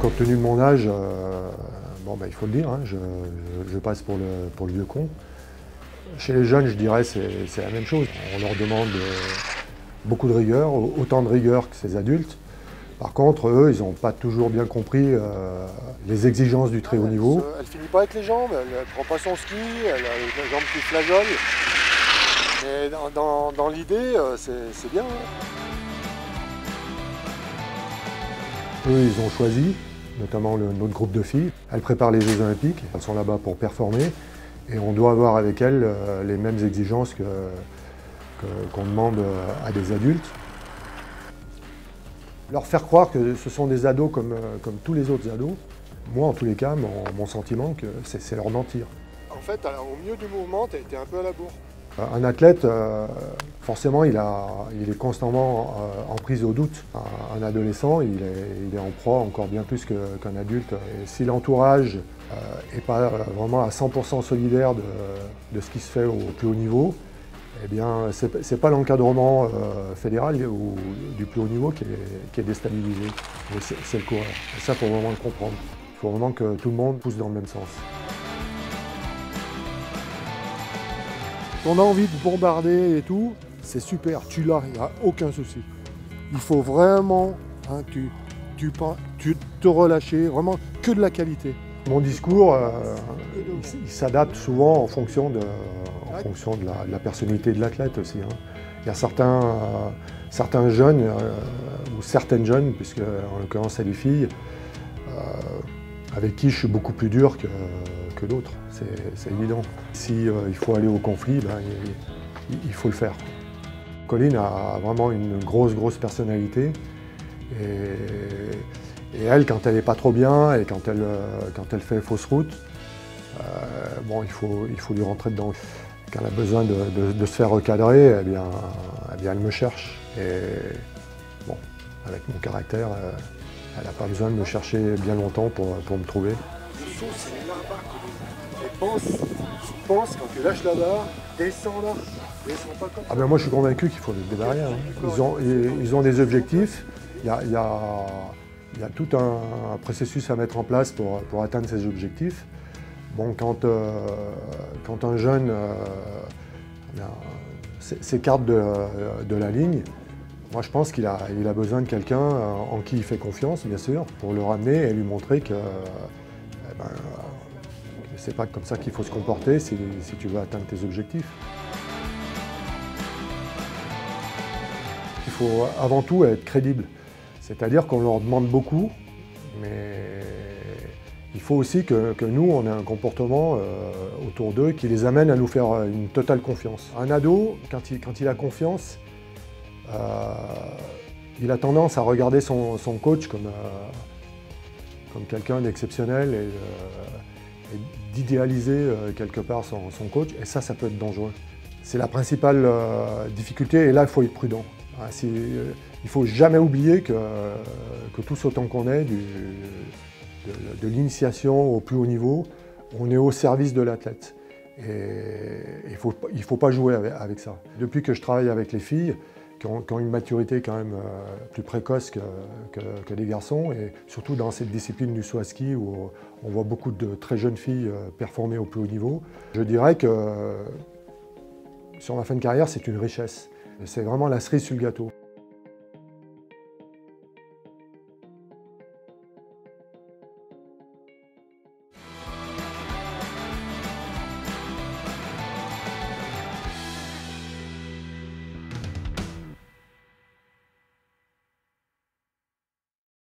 Compte tenu de mon âge, il faut le dire, hein, je passe pour le vieux con. Chez les jeunes, je dirais, c'est la même chose. On leur demande beaucoup de rigueur, autant de rigueur que ces adultes. Par contre, eux, ils n'ont pas toujours bien compris les exigences du très haut niveau. Elle finit pas avec les jambes, elle ne prend pas son ski, elle a les jambes qui flageolent. Mais dans l'idée, c'est bien. Eux, ils ont choisi, notamment notre groupe de filles. Elles préparent les Jeux Olympiques, elles sont là-bas pour performer. Et on doit avoir avec elles les mêmes exigences qu'on demande à des adultes. Leur faire croire que ce sont des ados comme tous les autres ados, moi en tous les cas, mon sentiment, que c'est leur mentir. En fait, au milieu du mouvement, tu as été un peu à la bourre. Un athlète, forcément, il est constamment en prise au doute. Un adolescent, il est en proie encore bien plus qu'un adulte. Et si l'entourage n'est pas vraiment à 100% solidaire de ce qui se fait au plus haut niveau, eh bien, c'est pas l'encadrement fédéral ou du plus haut niveau qui est déstabilisé. C'est le coureur. Et ça, il faut vraiment le comprendre. Il faut vraiment que tout le monde pousse dans le même sens. On a envie de bombarder et tout, c'est super, tu l'as, il n'y a aucun souci. Il faut vraiment te relâcher, vraiment que de la qualité. Mon discours, il s'adapte souvent en fonction de la personnalité de l'athlète aussi. Hein. Il y a certains jeunes, ou certaines jeunes, puisque en l'occurrence c'est des filles, avec qui je suis beaucoup plus dur que d'autres, c'est évident. Si il faut aller au conflit, ben, il faut le faire. Colline a vraiment une grosse personnalité. Et elle, quand elle n'est pas trop bien et quand elle fait fausse route, il faut lui rentrer dedans. Quand elle a besoin de se faire recadrer, eh bien, elle me cherche. Et bon, avec mon caractère, elle n'a pas besoin de me chercher bien longtemps pour me trouver. Le saut, c'est là-bas. Et pense, quand tu lâches la barre, descends là. Descends pas comme ça. Ah ben moi, je suis convaincu qu'il faut des barrières. Hein. Ils ont des objectifs. Il y a tout un processus à mettre en place pour atteindre ces objectifs. Bon, quand un jeune s'écarte de la ligne, moi je pense qu'il a besoin de quelqu'un en qui il fait confiance, bien sûr, pour le ramener et lui montrer que c'est pas comme ça qu'il faut se comporter si tu veux atteindre tes objectifs. Il faut avant tout être crédible. C'est-à-dire qu'on leur demande beaucoup, mais il faut aussi que nous, on ait un comportement autour d'eux qui les amène à nous faire une totale confiance. Un ado, quand il a confiance, il a tendance à regarder son coach comme quelqu'un d'exceptionnel et d'idéaliser quelque part son coach, et ça peut être dangereux. C'est la principale difficulté, et là, il faut être prudent. Il ne faut jamais oublier que tous autant qu'on est, de l'initiation au plus haut niveau, on est au service de l'athlète. Et il ne faut pas jouer avec ça. Depuis que je travaille avec les filles, qui ont une maturité quand même plus précoce que les garçons, et surtout dans cette discipline du saut à ski où on voit beaucoup de très jeunes filles performer au plus haut niveau, je dirais que sur ma fin de carrière, c'est une richesse. C'est vraiment la cerise sur le gâteau.